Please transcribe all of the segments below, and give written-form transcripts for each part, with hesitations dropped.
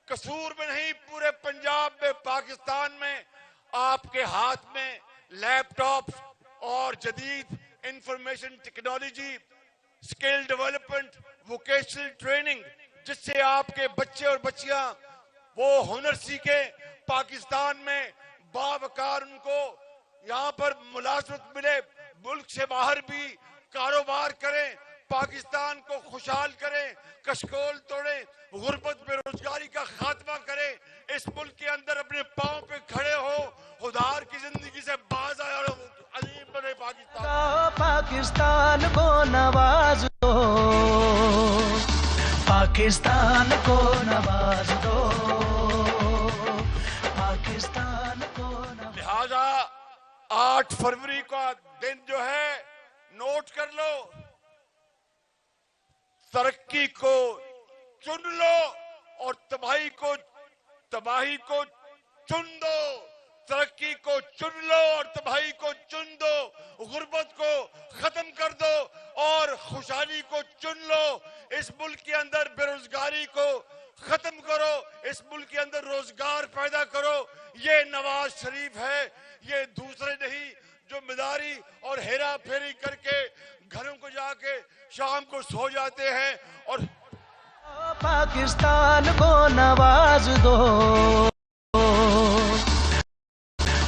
कसूर में नहीं, पूरे पंजाब में, पाकिस्तान में आपके हाथ में लैपटॉप और जदीद information technology, skill development, vocational training, जिससे आपके बच्चे और बच्चियां वो हुनर सीखे, पाकिस्तान में बावकार उनको यहाँ पर मुलाजमत मिले, मुल्क से बाहर भी कारोबार करें, पाकिस्तान को खुशहाल करें, कशकोल तोड़ें, गुर्बत बेरोजगारी का खात्मा करें, इस मुल्क के अंदर अपने पांव पे खड़े हो, खुदार की जिंदगी से बाज आए और अजीम बने पाकिस्तान। पाकिस्तान को नवाज दो, पाकिस्तान को नवाज दो, पाकिस्तान को नवाज। लिहाजा 8 फरवरी का दिन जो है नोट कर लो, तरक्की को चुन लो और तबाही को चुन दो, तरक्की को चुन लो और तबाही को चुन दो, गुर्बत को खत्म कर दो और खुशहाली को चुन लो, इस मुल्क के अंदर बेरोजगारी को खत्म करो, इस मुल्क के अंदर रोजगार पैदा करो। ये नवाज शरीफ है, ये दूसरे नहीं जो मिदारी और हेरा फेरी करके घरों को जाके शाम को सो जाते हैं। और पाकिस्तान को नवाज दो,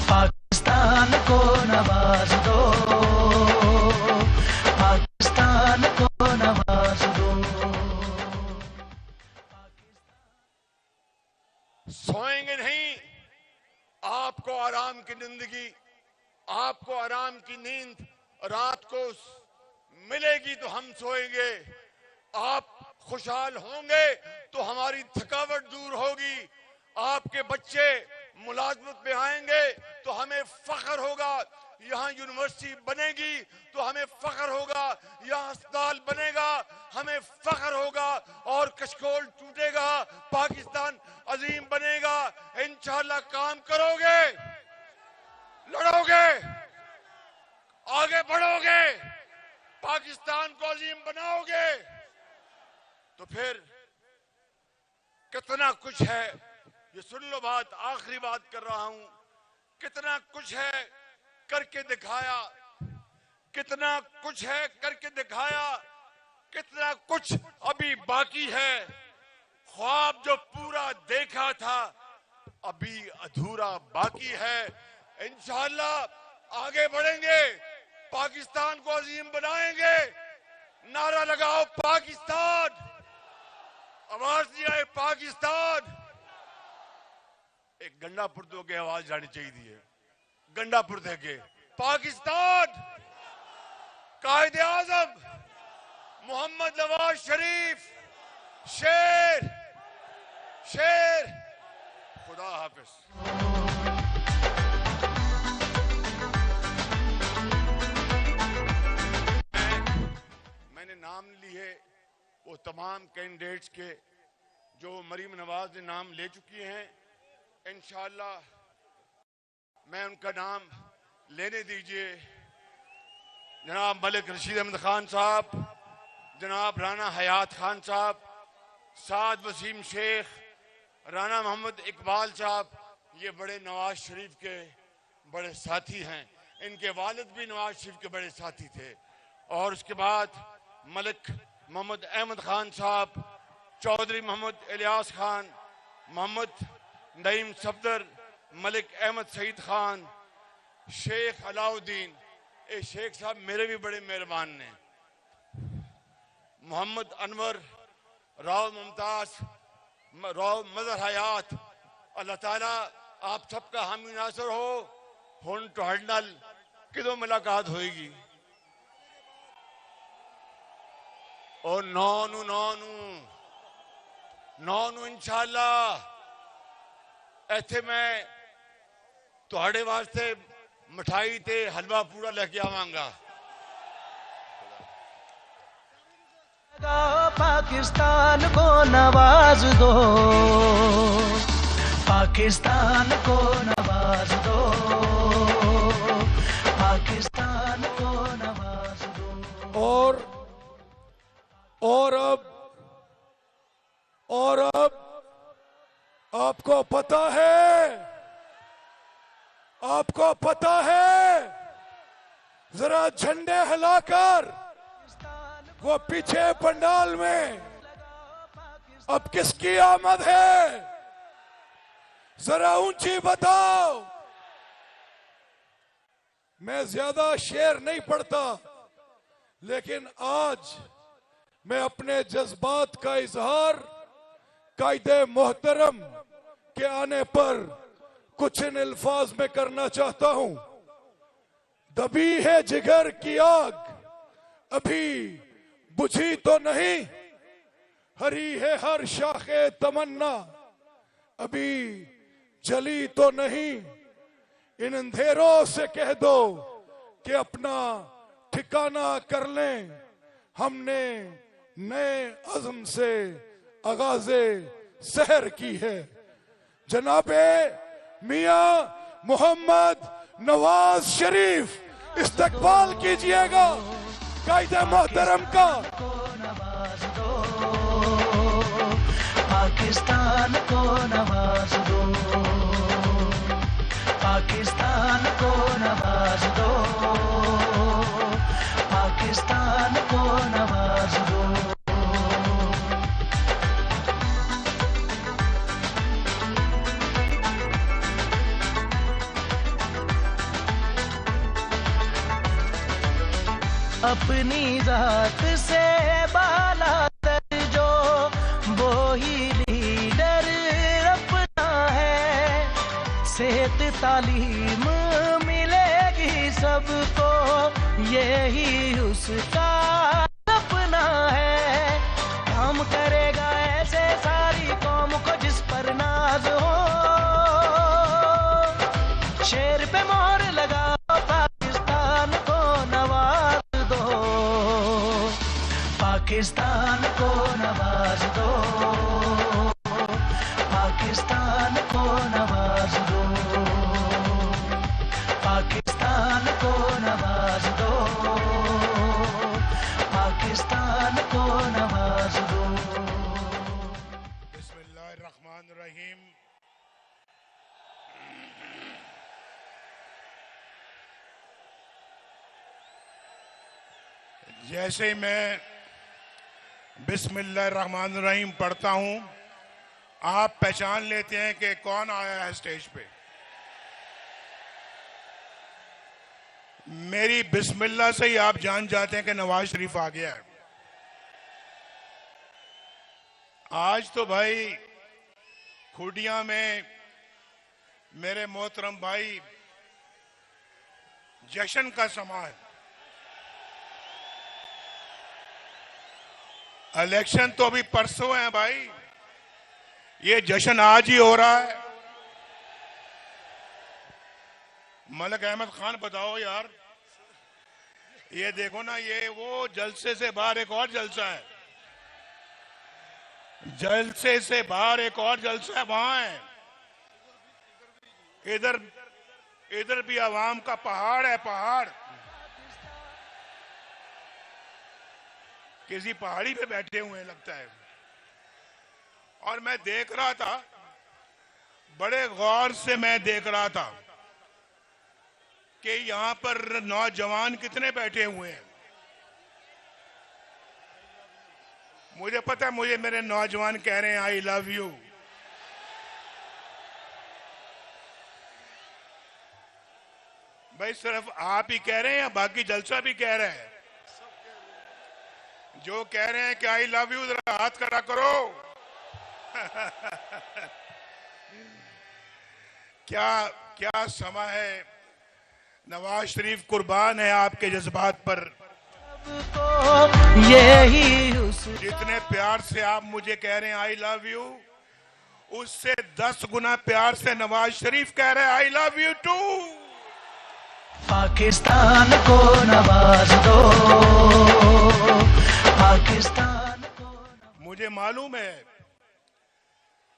पाकिस्तान को नवाज दो, पाकिस्तान को नवाज दो। सोएंगे नहीं, आपको आराम की जिंदगी, आपको आराम की नींद रात को मिलेगी तो हम सोएंगे, आप खुशहाल होंगे तो हमारी थकावट दूर होगी, आपके बच्चे मुलाजमत में आएंगे तो हमें फख्र होगा, यहाँ यूनिवर्सिटी बनेगी तो हमें फख्र होगा, यहाँ अस्पताल बनेगा हमें फख्र होगा और कशकोल टूटेगा, पाकिस्तान अजीम बनेगा। इंशाअल्लाह काम करोगे, लड़ोगे, आगे बढ़ोगे, पाकिस्तान को अजीम बनाओगे तो फिर कितना कुछ है, ये सुन लो बात, आखिरी बात कर रहा हूं, कितना कुछ है करके दिखाया, कितना कुछ है करके दिखाया, कितना कुछ अभी बाकी है, ख्वाब जो पूरा देखा था अभी अधूरा बाकी है। इंशाअल्लाह आगे बढ़ेंगे, पाकिस्तान को अजीम बनाएंगे। नारा लगाओ पाकिस्तान, आवाज नहीं आए पाकिस्तान। एक गंडापुर दो के आवाज जानी चाहिए, गंडापुर देके पाकिस्तान, कायदे आजम मोहम्मद नवाज शरीफ शेर शेर। खुदा हाफिज। मैंने नाम लिए वो तमाम कैंडिडेट्स के जो मरीम नवाज ने नाम ले चुकी हैं, इंशाअल्लाह मैं उनका नाम लेने दीजिए। जनाब मलिक रशीद अहमद खान साहब, जनाब राना हयात खान साहब, साद वसीम शेख, राना मोहम्मद इकबाल साहब, ये बड़े नवाज शरीफ के बड़े साथी हैं, इनके वालिद भी नवाज शरीफ के बड़े साथी थे। और उसके बाद मलिक मोहम्मद अहमद खान साहब, चौधरी मोहम्मद इलियास खान, मोहम्मद नईम सफदर, मलिक अहमद सईद खान, शेख अलाउद्दीन, ये शेख साहब मेरे भी बड़े मेहरबान ने, मोहम्मद अनवर, राव मुमताज, राव मदर हयात। अल्लाह ताला आप सबका हामी नासर हो। हुन तुहाडे नाल किदों मुलाकात होएगी? और नौ इंशाअल्लाह ऐथे मैं तुहाडे वास्ते मिठाई ते हलवा पूरा लेके आवांगा। पाकिस्तान को नवाज दो, पाकिस्तान को नवाज दो, पाकिस्तान को नवाज दो। और अब आपको पता है, आपको पता है, जरा झंडे हिलाकर वो पीछे पंडाल में अब किसकी आमद है, जरा ऊंची बताओ। मैं ज्यादा शेर नहीं पढ़ता, लेकिन आज मैं अपने जज्बात का इजहार कायदे मोहतरम के आने पर कुछ इन अल्फाज में करना चाहता हूं। दबी है जिगर की आग अभी बुझी तो नहीं, हरी है हर शाखे तमन्ना अभी जली तो नहीं। इन अंधेरों से कह दो कि अपना ठिकाना कर लें, हमने नए अज़्म से आगाज़े सहर की है। जनाबे मियां मोहम्मद नवाज शरीफ इस्तकबाल कीजिएगा कायदे मोहतरम का। नवाज दो पाकिस्तान को, नवाज दो पाकिस्तान को, नवाज दो पाकिस्तान को, नवाज दो। अपनी जात से बाला तर जो वो ही लीडर अपना है, सेहत तालीम मिलेगी सबको यही उसका सपना है। काम करेगा ऐसे सारी कौम को जिस पर नाज हो, शेर पे मोहर लगा पाकिस्तान को नवाज दो, पाकिस्तान को नवाज दो, पाकिस्तान को नवाज दो, पाकिस्तान को नवाज दो, पाकिस्तान को नवाज दो। बिस्मिल्लाहिर्रहमानिर्रहीम। जैसे ही मैं बिस्मिल्लाहिर्रहमानिर्रहीम पढ़ता हूं, आप पहचान लेते हैं कि कौन आया है स्टेज पे। मेरी बिस्मिल्लाह से ही आप जान जाते हैं कि नवाज शरीफ आ गया है। आज तो भाई खुडिया में मेरे मोहतरम भाई जश्न का समा है। इलेक्शन तो अभी परसों है भाई, ये जश्न आज ही हो रहा है। मलिक अहमद खान बताओ यार, ये देखो ना, ये वो जलसे से बाहर एक और जलसा है, जलसे से बाहर एक और जलसा है, वहां है। इधर भी आवाम का पहाड़ है, पहाड़। किसी पहाड़ी पे बैठे हुए हैं लगता है। और मैं देख रहा था, बड़े गौर से मैं देख रहा था कि यहां पर नौजवान कितने बैठे हुए हैं। मुझे पता है, मुझे मेरे नौजवान कह रहे हैं आई लव यू। भाई सिर्फ आप ही कह रहे हैं या बाकी जलसा भी कह रहे हैं? जो कह रहे हैं कि आई लव यू, जरा हाथ खड़ा करो। क्या समा है। नवाज शरीफ कुर्बान है आपके जज्बात पर। जितने प्यार से आप मुझे कह रहे हैं आई लव यू, उससे 10 गुना प्यार से नवाज शरीफ कह रहे हैं I love you too. Pakistan को नवाज दो, पाकिस्तान को। मुझे मालूम है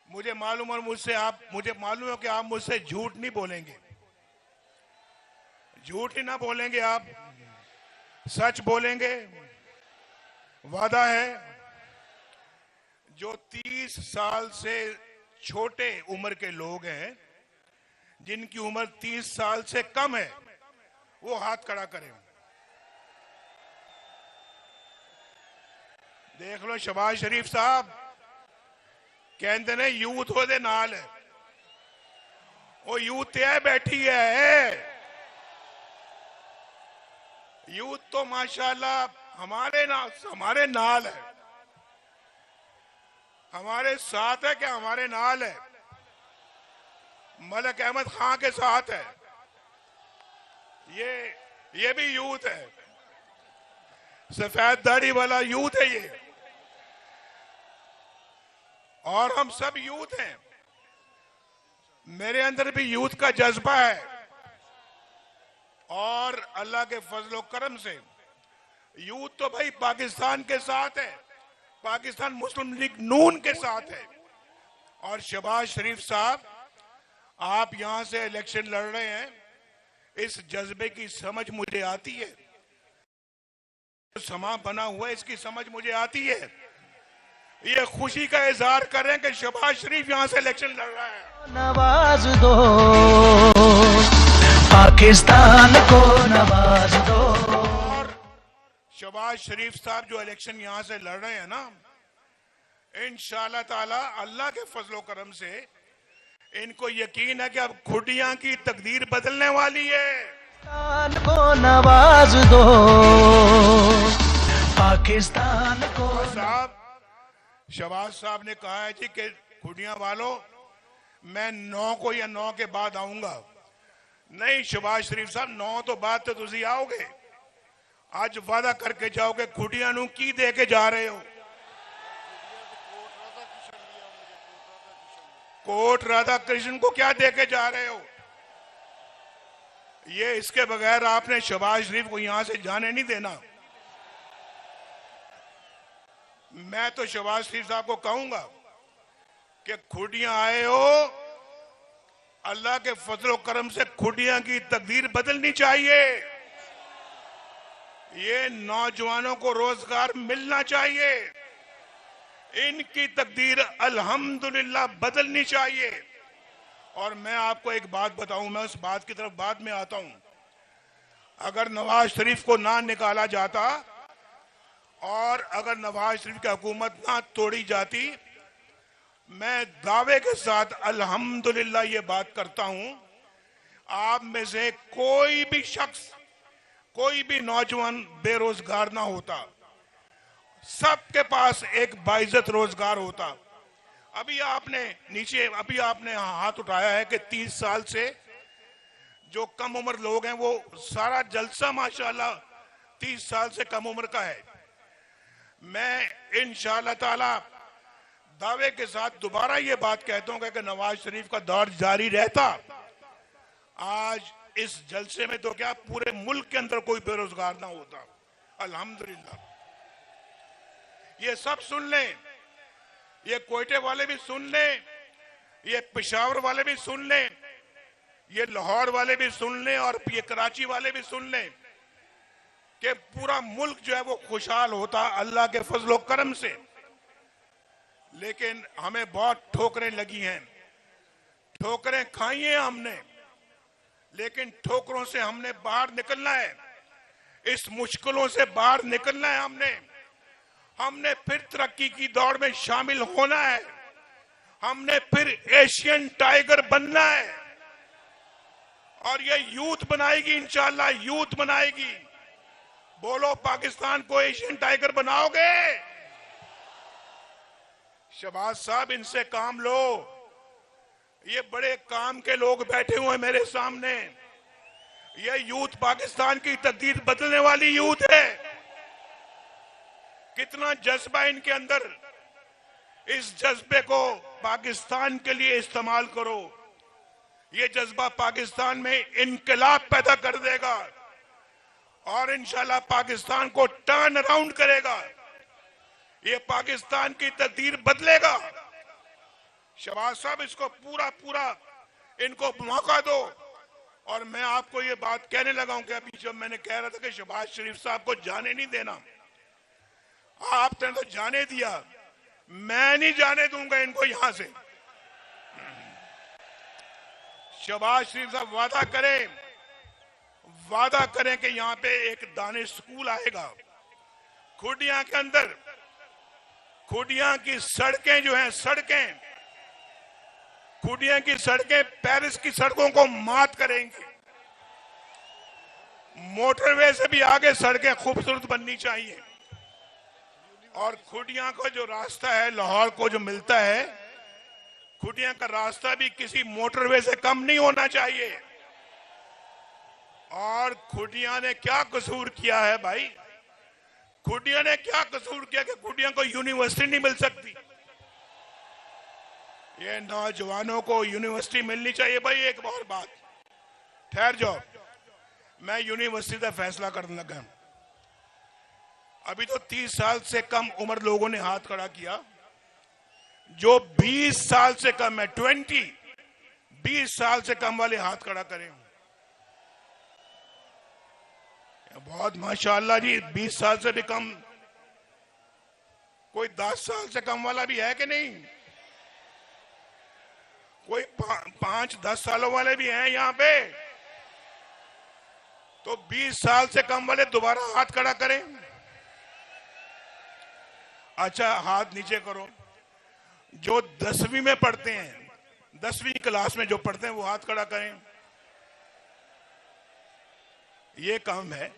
और मुझे मालूम है कि आप मुझसे झूठ नहीं बोलेंगे, झूठ ही ना बोलेंगे, आप सच बोलेंगे। वादा है। जो 30 साल से छोटे उम्र के लोग हैं जिनकी उम्र 30 साल से कम है, वो हाथ खड़ा करें। देख लो शहबाज शरीफ साहब कहते ने यूथ ओदे नाल है, वो यूथ है बैठी है। यूथ तो माशाल्लाह हमारे नाल है, हमारे साथ है। क्या हमारे नाल है? मलिक अहमद खान के साथ है। ये भी यूथ है, सफेद दाढ़ी वाला यूथ है ये, और हम सब यूथ हैं। मेरे अंदर भी यूथ का जज्बा है, और अल्लाह के फजलो करम से यूथ तो भाई पाकिस्तान के साथ है, पाकिस्तान मुस्लिम लीग नून के साथ है। और शहबाज शरीफ साहब, आप यहां से इलेक्शन लड़ रहे हैं, इस जज्बे की समझ मुझे आती है। समा बना हुआ है, इसकी समझ मुझे आती है। ये खुशी का इजहार करें कि शहबाज शरीफ यहां से इलेक्शन लड़ रहा है। नवाज दो पाकिस्तान को, नवाज दो। और शहबाज शरीफ साहब जो इलेक्शन यहां से लड़ रहे हैं ना, इंशाअल्लाह ताला अल्लाह के फजलो करम से इनको यकीन है कि अब खुटियां की तकदीर बदलने वाली है। पाकिस्तान को नवाज दो, पाकिस्तान को। साहब शहबाज साहब ने कहा है जी कि खुटियां वालों, मैं 9 को या 9 के बाद आऊंगा। नहीं शहबाज शरीफ साहब, 9 तो बाद तो तुसी आओगे। आज वादा करके जाओगे खुटियां नू की दे के जा रहे हो? कोट राधा कृष्ण को क्या दे के जा रहे हो? ये इसके बगैर आपने शहबाज शरीफ को यहां से जाने नहीं देना। मैं तो शहबाज शरीफ साहब को कहूंगा कि खुटियां आए हो, अल्लाह के फजलो करम से खुटियां की तकदीर बदलनी चाहिए। ये नौजवानों को रोजगार मिलना चाहिए, इनकी तकदीर अल्हम्दुलिल्लाह बदलनी चाहिए। और मैं आपको एक बात बताऊं, मैं उस बात की तरफ बाद में आता हूं। अगर नवाज शरीफ को ना निकाला जाता और अगर नवाज शरीफ की हुकूमत ना तोड़ी जाती, मैं दावे के साथ अल्हम्दुलिल्लाह ये बात करता हूं, आप में से कोई भी शख्स, कोई भी नौजवान बेरोजगार ना होता, सबके पास एक बाइज्जत रोजगार होता। अभी आपने हाथ उठाया है कि 30 साल से जो कम उम्र लोग हैं, वो सारा जलसा माशाल्लाह 30 साल से कम उम्र का है। मैं इंशाअल्लाह ताला दावे के साथ दोबारा ये बात कहता हूं कि नवाज शरीफ का दौर जारी रहता, आज इस जलसे में तो क्या पूरे मुल्क के अंदर कोई बेरोजगार ना होता। अल्हम्दुलिल्लाह। ये सब सुन लें, ये कोयटे वाले भी सुन लें, ये पेशावर वाले भी सुन लें, ये लाहौर वाले भी सुन लें, और ये कराची वाले भी सुन लें कि पूरा मुल्क जो है वो खुशहाल होता अल्लाह के फजलो करम से। लेकिन हमें बहुत ठोकरें लगी हैं, ठोकरें खाई हैं हमने, लेकिन ठोकरों से हमने बाहर निकलना है, इस मुश्किलों से बाहर निकलना है। हमने फिर तरक्की की दौड़ में शामिल होना है, हमने फिर एशियन टाइगर बनना है, और ये यूथ बनाएगी, इंशाअल्लाह यूथ बनाएगी। बोलो, पाकिस्तान को एशियन टाइगर बनाओगे? शहबाज साहब, इनसे काम लो, ये बड़े काम के लोग बैठे हुए हैं मेरे सामने। ये यूथ पाकिस्तान की तकदीर बदलने वाली यूथ है। कितना जज्बा इनके अंदर, इस जज्बे को पाकिस्तान के लिए इस्तेमाल करो। ये जज्बा पाकिस्तान में इनकलाब पैदा कर देगा और इंशाल्लाह पाकिस्तान को टर्न अराउंड करेगा। ये पाकिस्तान की तकदीर बदलेगा। शहबाज साहब, इसको पूरा इनको मौका दो। और मैं आपको ये बात कहने लगा हूं कि अभी जब मैंने कह रहा था कि शहबाज शरीफ साहब को जाने नहीं देना, आपने तो जाने दिया, मैं नहीं जाने दूंगा इनको यहां से। शहबाज शरीफ साहब वादा करें कि यहां पे एक दानिश स्कूल आएगा। खुडिया के अंदर, खुडिया की सड़कें जो हैं, खुडिया की सड़कें पेरिस की सड़कों को मात करेंगी। मोटरवे से भी आगे सड़कें खूबसूरत बननी चाहिए। और खुडिया का जो रास्ता है लाहौर को जो मिलता है, खुडिया का रास्ता भी किसी मोटरवे से कम नहीं होना चाहिए। और खुडिया ने क्या कसूर किया है भाई? खुडिया ने क्या कसूर किया कि खुडिया को यूनिवर्सिटी नहीं मिल सकती? ये नौजवानों को यूनिवर्सिटी मिलनी चाहिए। भाई एक और बात, ठहर जाओ, मैं यूनिवर्सिटी का फैसला करने लगा। अभी तो 30 साल से कम उम्र लोगों ने हाथ खड़ा किया। जो 20 साल से कम है, 20 साल से कम वाले हाथ खड़ा करें। बहुत माशाअल्लाह जी, 20 साल से भी कम। कोई 10 साल से कम वाला भी है कि नहीं? कोई 5-10 सालों वाले भी हैं यहां पे? तो 20 साल से कम वाले दोबारा हाथ खड़ा करें। अच्छा, हाथ नीचे करो। जो 10वीं में पढ़ते हैं, 10वीं क्लास में जो पढ़ते हैं वो हाथ खड़ा करें। ये काम है।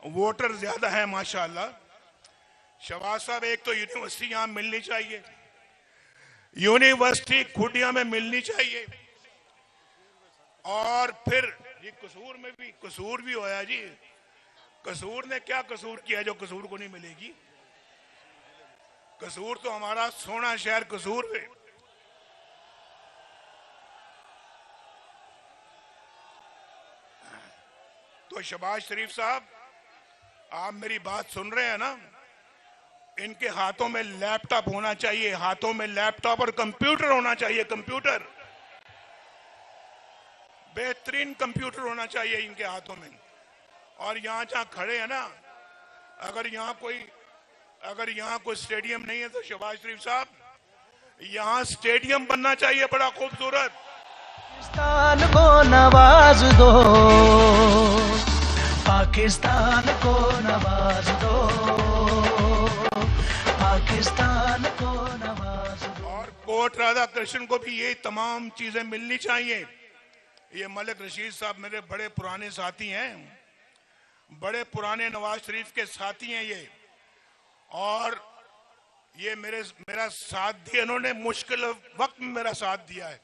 वोटर ज्यादा है माशाअल्लाह। शहबाज साहब, एक तो यूनिवर्सिटी यहां मिलनी चाहिए, यूनिवर्सिटी खुडिया में मिलनी चाहिए। और फिर ये कसूर में भी कसूर भी होया जी। कसूर ने क्या कसूर किया जो कसूर को नहीं मिलेगी? कसूर तो हमारा सोना शहर कसूर है। तो शहबाज शरीफ साहब, आप मेरी बात सुन रहे हैं ना? इनके हाथों में लैपटॉप होना चाहिए, हाथों में लैपटॉप और कंप्यूटर होना चाहिए। कंप्यूटर, बेहतरीन कंप्यूटर होना चाहिए इनके हाथों में। और यहां जहां खड़े हैं ना, अगर यहां कोई स्टेडियम नहीं है तो शहबाज शरीफ साहब, यहां स्टेडियम बनना चाहिए बड़ा खूबसूरत। पाकिस्तान को नवाज दो, पाकिस्तान को नवाज दो, पाकिस्तान को नवाज दो। और कोर्ट राधा कृष्ण को भी ये तमाम चीजें मिलनी चाहिए। ये मलिक रशीद साहब मेरे बड़े पुराने साथी हैं, बड़े पुराने नवाज शरीफ के साथी हैं ये। और ये मेरा साथ दिया, इन्होंने मुश्किल वक्त में मेरा साथ दिया है,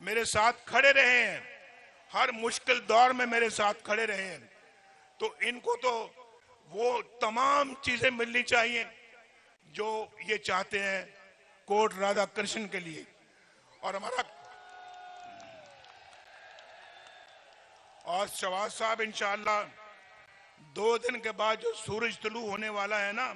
मेरे साथ खड़े रहे हैं, हर मुश्किल दौर में मेरे साथ खड़े रहे हैं। तो इनको तो वो तमाम चीजें मिलनी चाहिए जो ये चाहते हैं कोर्ट राधा कृष्ण के लिए। और शहबाज साहब, इंशाअल्लाह 2 दिन के बाद जो सूरज तुलू होने वाला है ना,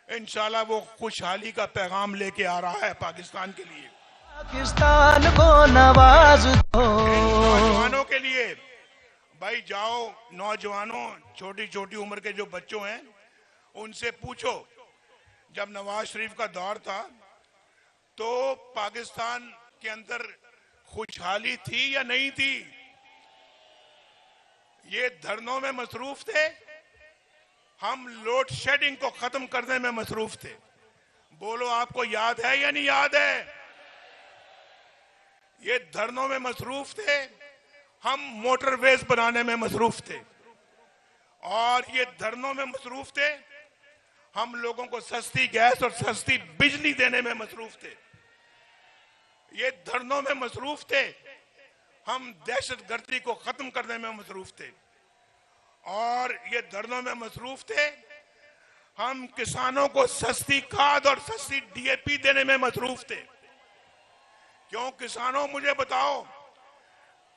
इंशाअल्लाह वो खुशहाली का पैगाम लेके आ रहा है पाकिस्तान के लिए, पाकिस्तान को नवाज दो। नौजवानों के लिए। भाई जाओ, नौजवानों, छोटी छोटी उम्र के जो बच्चों हैं उनसे पूछो, जब नवाज शरीफ का दौर था तो पाकिस्तान के अंदर खुशहाली थी या नहीं थी? ये धरनों में मसरूफ थे, हम लोड शेडिंग को खत्म करने में मसरूफ थे। बोलो, आपको याद है या नहीं याद है? ये धरनों में मसरूफ थे, हम मोटरवेज बनाने में मसरूफ थे। और ये धरनों में मसरूफ थे, हम लोगों को सस्ती गैस और सस्ती बिजली देने में मसरूफ थे। ये धरनों में मसरूफ थे, हम दहशतगर्दी को खत्म करने में मसरूफ थे। और ये धरनों में मसरूफ थे, हम किसानों को सस्ती खाद और सस्ती डीएपी देने में मसरूफ थे। क्यों किसानों, मुझे बताओ,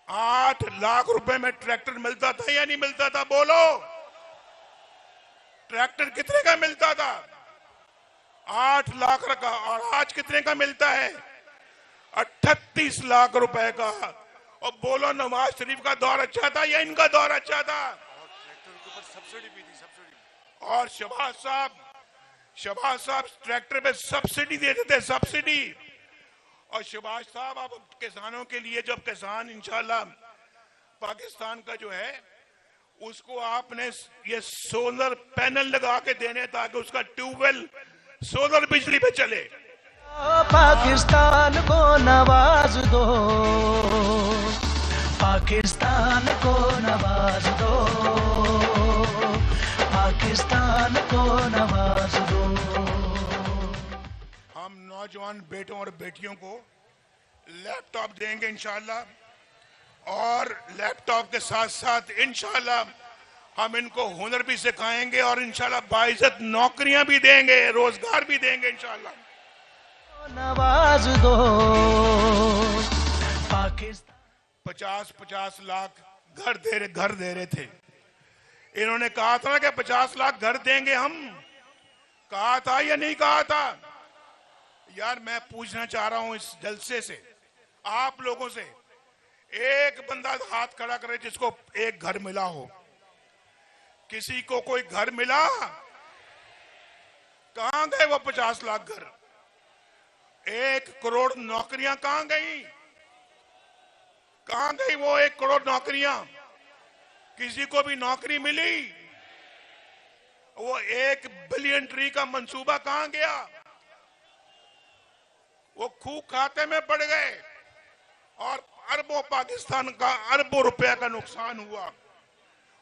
8 लाख रुपए में ट्रैक्टर मिलता था या नहीं मिलता था? बोलो, ट्रैक्टर कितने का मिलता था? 8 लाख का। और आज कितने का मिलता है? 38 लाख रुपए का। और बोलो, नवाज शरीफ का दौर अच्छा था या इनका दौर अच्छा था? सब्सिडी भी थी, सब्सिडी। और शहबाज साहब ट्रैक्टर पे सब्सिडी देते थे, सब्सिडी। और शहबाज साहब, अब किसानों के लिए, जब किसान इंशाल्लाह पाकिस्तान का जो है उसको आपने ये सोलर पैनल लगा के देने, ताकि उसका ट्यूबवेल सोलर बिजली पे चले। पाकिस्तान को नवाज दो, पाकिस्तान को नवाज दो, पाकिस्तान को नवाज दो। हम नौजवान बेटों और बेटियों को लैपटॉप देंगे इंशाल्लाह, और लैपटॉप के साथ साथ इंशाल्लाह हम इनको हुनर भी सिखाएंगे, और इंशाल्लाह बाइज्जत नौकरियां भी देंगे, रोजगार भी देंगे इंशाल्लाह। नवाज दो पाकिस्तान। 50-50 लाख घर दे रहे थे। इन्होंने कहा था ना कि 50 लाख घर देंगे हम, कहा था या नहीं कहा था? यार मैं पूछना चाह रहा हूं इस जलसे से, आप लोगों से, एक बंदा हाथ खड़ा करे जिसको एक घर मिला हो। किसी को कोई घर मिला? कहां गए वो 50 लाख घर? 1 करोड़ नौकरियां कहां गई? कहां गई वो 1 करोड़ नौकरियां? किसी को भी नौकरी मिली? वो 1 बिलियन ट्री का मंसूबा कहां गया? वो खूह खाते में पड़ गए, और अरबों, पाकिस्तान का अरबों रुपए का नुकसान हुआ।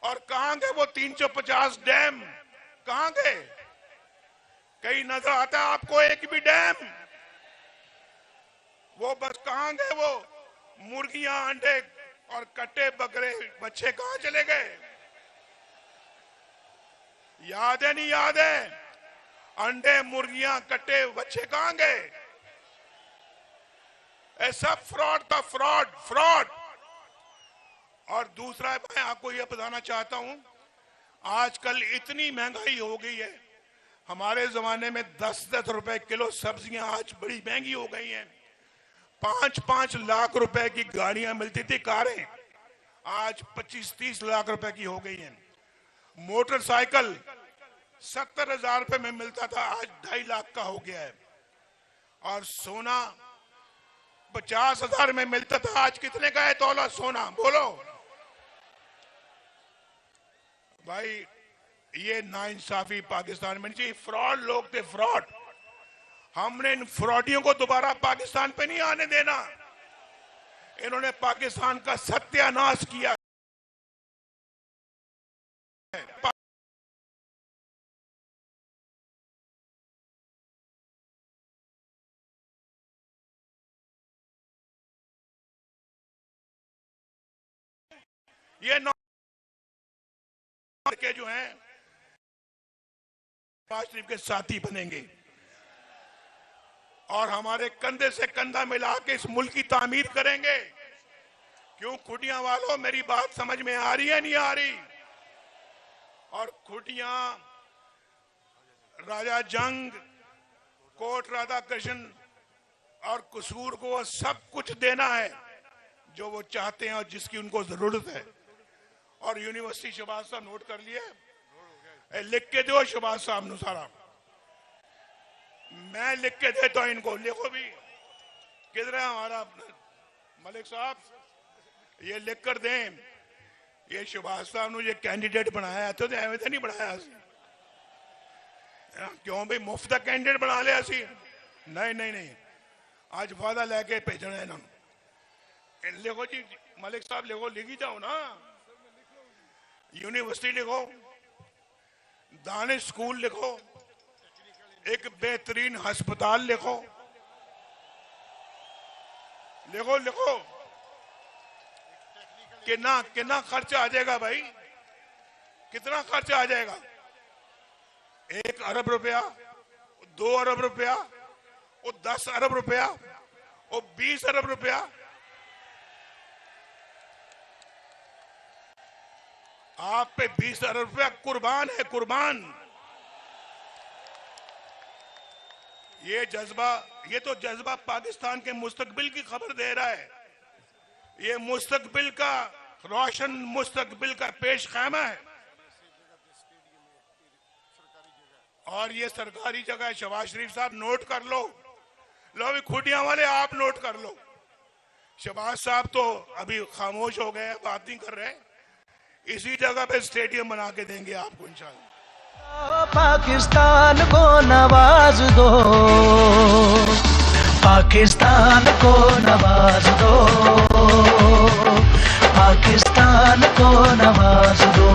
और कहां गए वो 350 डैम? कहां गए? कहीं नजर आता है आपको एक भी डैम? वो बस कहां गए वो मुर्गियां, अंडे और कट्टे बकरे बच्चे कहां चले गए? याद है नहीं याद है? अंडे, मुर्गियां, कट्टे, बच्चे कहां गए? ऐसा फ्रॉड था, फ्रॉड। और दूसरा मैं आपको यह बताना चाहता हूं, आजकल इतनी महंगाई हो गई है। हमारे जमाने में 10-10 रुपए किलो सब्जियां आज बड़ी महंगी हो गई हैं। 5-5 लाख रुपए की गाड़ियां मिलती थी, कारें, आज 25-30 लाख रुपए की हो गई हैं। मोटरसाइकिल 70,000 रुपए में मिलता था, आज 2.5 लाख का हो गया है। और सोना 50,000 में मिलता था, आज कितने का है तोला सोना? बोलो भाई, ये नाइंसाफी पाकिस्तान में नहीं चाहिए। फ्रॉड लोग थे, फ्रॉड। हमने इन फ्रॉडियों को दोबारा पाकिस्तान पे नहीं आने देना। इन्होंने पाकिस्तान का सत्यानाश किया। ये के जो हैं नवाज शरीफ के साथी बनेंगे, और हमारे कंधे से कंधा मिला के इस मुल्क की तामीर करेंगे। क्यों खुटियां वालों, मेरी बात समझ में आ रही है नहीं आ रही? और खुटियां, राजा जंग, कोट राधा कृष्ण और कसूर को सब कुछ देना है जो वो चाहते हैं और जिसकी उनको जरूरत है। और यूनिवर्सिटी शहबाज साहब नोट कर लिए, लिख के दो शहबाज साहब नु सारा, मैं लिख के देता हूं इनको, लिखो भी। किधर है हमारा मलिक साहब? ये लिख कर दें। ये शहबाज साहब ने ये कैंडिडेट बनाया तो एवं तो नहीं बनाया, क्यों भाई मुफ्त कैंडिडेट बना लिया सी? नहीं, आज वादा लेके भेजना है इन्होंने। लिखो जी मलिक साहब, लिखो, लिखी जाओ ना। यूनिवर्सिटी लिखो, दानिश स्कूल लिखो, एक बेहतरीन अस्पताल लिखो, लिखो। कितना खर्चा आ जाएगा भाई? कितना खर्चा आ जाएगा? 1 अरब रुपया, 2 अरब रुपया, और 10 अरब रुपया, और 20 अरब रुपया। आप पे 20 अरब रुपया कुर्बान है, कुर्बान। ये तो जज्बा पाकिस्तान के मुस्तकबिल की खबर दे रहा है। ये मुस्तकबिल का, रोशन मुस्तकबिल का पेश ख़ैमा है। और ये सरकारी जगह है। शहबाज शरीफ साहब नोट कर लो, लो अभी खूटियां वाले आप नोट कर लो। शहबाज साहब तो अभी खामोश हो गए, बात नहीं कर रहे। इसी जगह पे स्टेडियम बना के देंगे आपको इंशाल्लाह। पाकिस्तान को नवाज दो, पाकिस्तान को नवाज दो, पाकिस्तान को नवाज दो,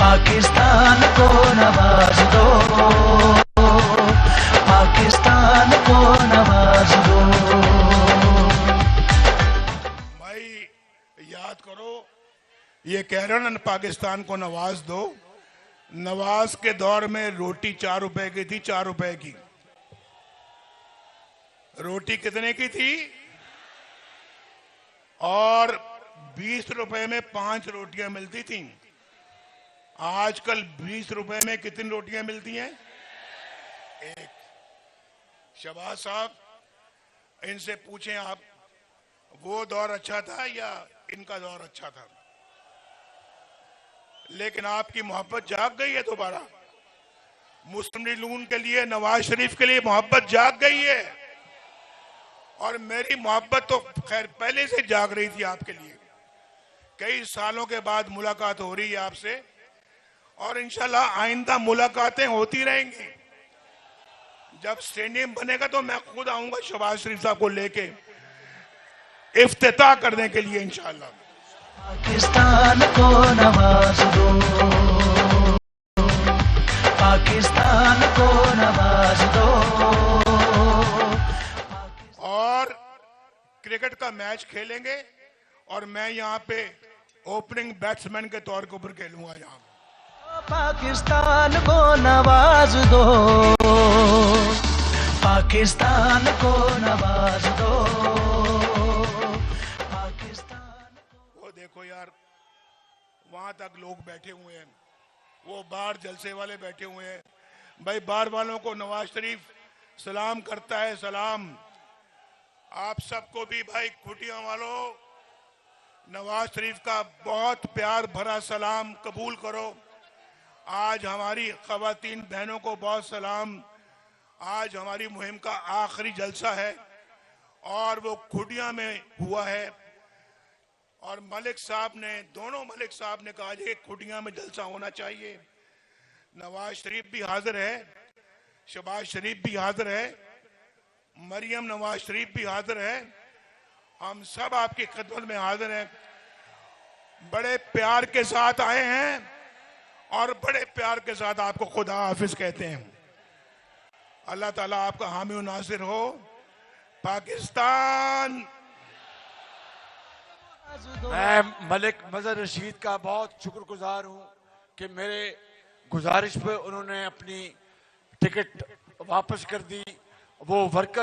पाकिस्तान को नवाज दो, पाकिस्तान को नवाज दो। भाई याद करो, ये कह रहे हो ना पाकिस्तान को नवाज दो। नवाज के दौर में रोटी 4 रुपए की थी, 4 रुपए की। रोटी कितने की थी? और 20 रुपए में 5 रोटियां मिलती थी। आजकल 20 रुपए में कितनी रोटियां मिलती हैं? एक। शहबाज साहब, इनसे पूछें आप, वो दौर अच्छा था या इनका दौर अच्छा था? लेकिन आपकी मोहब्बत जाग गई है दोबारा। मुस्लिम लीग नून के लिए, नवाज शरीफ के लिए मोहब्बत जाग गई है। और मेरी मोहब्बत तो खैर पहले से जाग रही थी आपके लिए। कई सालों के बाद मुलाकात हो रही है आपसे, और इंशाल्लाह आइंदा मुलाकातें होती रहेंगी। जब स्टेडियम बनेगा तो मैं खुद आऊंगा शहबाज शरीफ साहब को लेके इफ्तिताह करने के लिए इंशाल्लाह। पाकिस्तान को नवाज दो, पाकिस्तान को नवाज दो। और क्रिकेट का मैच खेलेंगे और मैं यहाँ पे ओपनिंग बैट्समैन के तौर के ऊपर खेलूंगा यहाँ। पाकिस्तान को नवाज दो, पाकिस्तान को नवाज दो, पाकिस्तान। वो देखो यार, वहां तक लोग बैठे हुए हैं, वो बाहर जलसे वाले बैठे हुए हैं। भाई बाहर वालों को नवाज शरीफ सलाम करता है, सलाम। आप सबको भी भाई खूटियां वालों, नवाज शरीफ का बहुत प्यार भरा सलाम कबूल करो। आज हमारी खवातीन बहनों को बहुत सलाम। आज हमारी मुहिम का आखिरी जलसा है और वो खूटियां में हुआ है। और मलिक साहब ने, दोनों मलिक साहब ने कहा कि खूटियां में जलसा होना चाहिए। नवाज शरीफ भी हाजिर है, शहबाज शरीफ भी हाजिर है, मरियम नवाज शरीफ भी हाजिर है। हम सब आपकी खिदमत में हाजिर हैं। बड़े प्यार के साथ आए हैं और बड़े प्यार के साथ आपको खुदा हाफिज कहते हैं। अल्लाह ताला आपका हामी और नासिर हो। पाकिस्तान। मैं मलिक मजहर रशीद का बहुत शुक्रगुजार हूं कि मेरे गुजारिश पे उन्होंने अपनी टिकट वापस कर दी। वो वर्कर